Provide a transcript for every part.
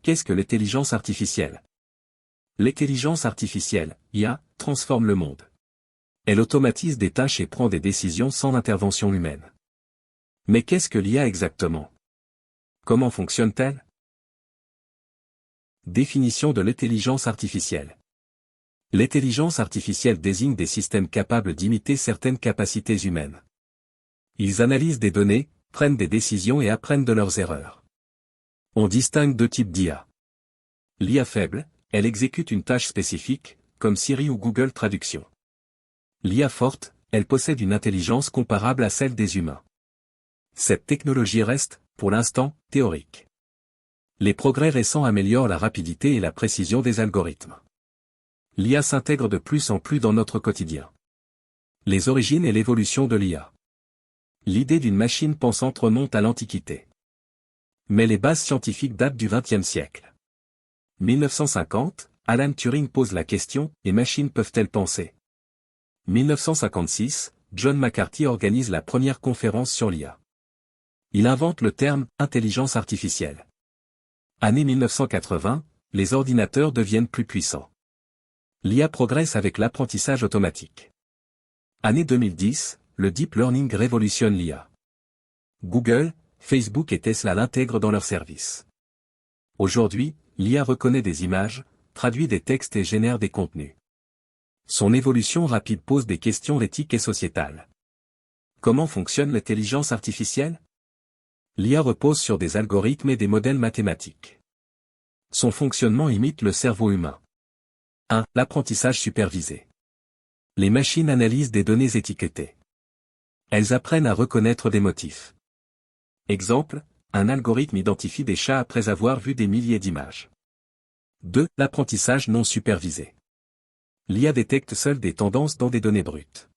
Qu'est-ce que l'intelligence artificielle? L'intelligence artificielle, IA, transforme le monde. Elle automatise des tâches et prend des décisions sans intervention humaine. Mais qu'est-ce que l'IA exactement? Comment fonctionne-t-elle? Définition de l'intelligence artificielle. L'intelligence artificielle désigne des systèmes capables d'imiter certaines capacités humaines. Ils analysent des données, prennent des décisions et apprennent de leurs erreurs. On distingue deux types d'IA. L'IA faible, elle exécute une tâche spécifique, comme Siri ou Google Traduction. L'IA forte, elle possède une intelligence comparable à celle des humains. Cette technologie reste, pour l'instant, théorique. Les progrès récents améliorent la rapidité et la précision des algorithmes. L'IA s'intègre de plus en plus dans notre quotidien. Les origines et l'évolution de l'IA. L'idée d'une machine pensante remonte à l'Antiquité. Mais les bases scientifiques datent du XXe siècle. 1950, Alan Turing pose la question « Les machines peuvent-elles penser ?» 1956, John McCarthy organise la première conférence sur l'IA. Il invente le terme « intelligence artificielle ». Année 1980, les ordinateurs deviennent plus puissants. L'IA progresse avec l'apprentissage automatique. Année 2010, le deep learning révolutionne l'IA. Google, Facebook et Tesla l'intègrent dans leurs services. Aujourd'hui, l'IA reconnaît des images, traduit des textes et génère des contenus. Son évolution rapide pose des questions éthiques et sociétales. Comment fonctionne l'intelligence artificielle? L'IA repose sur des algorithmes et des modèles mathématiques. Son fonctionnement imite le cerveau humain. 1. L'apprentissage supervisé. Les machines analysent des données étiquetées. Elles apprennent à reconnaître des motifs. Exemple, un algorithme identifie des chats après avoir vu des milliers d'images. 2. L'apprentissage non supervisé. L'IA détecte seule des tendances dans des données brutes.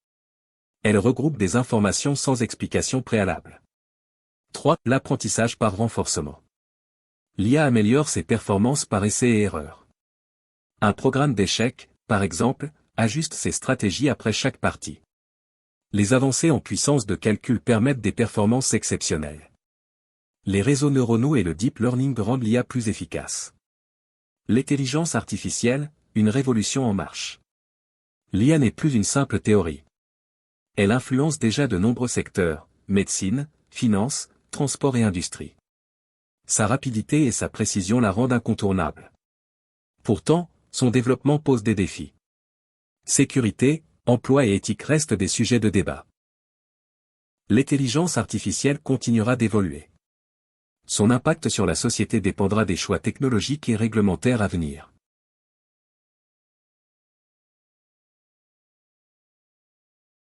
Elle regroupe des informations sans explication préalable. 3. L'apprentissage par renforcement. L'IA améliore ses performances par essai et erreur. Un programme d'échecs, par exemple, ajuste ses stratégies après chaque partie. Les avancées en puissance de calcul permettent des performances exceptionnelles. Les réseaux neuronaux et le deep learning rendent l'IA plus efficace. L'intelligence artificielle, une révolution en marche. L'IA n'est plus une simple théorie. Elle influence déjà de nombreux secteurs, médecine, finance, transport et industrie. Sa rapidité et sa précision la rendent incontournable. Pourtant, son développement pose des défis. Sécurité, emploi et éthique restent des sujets de débat. L'intelligence artificielle continuera d'évoluer. Son impact sur la société dépendra des choix technologiques et réglementaires à venir.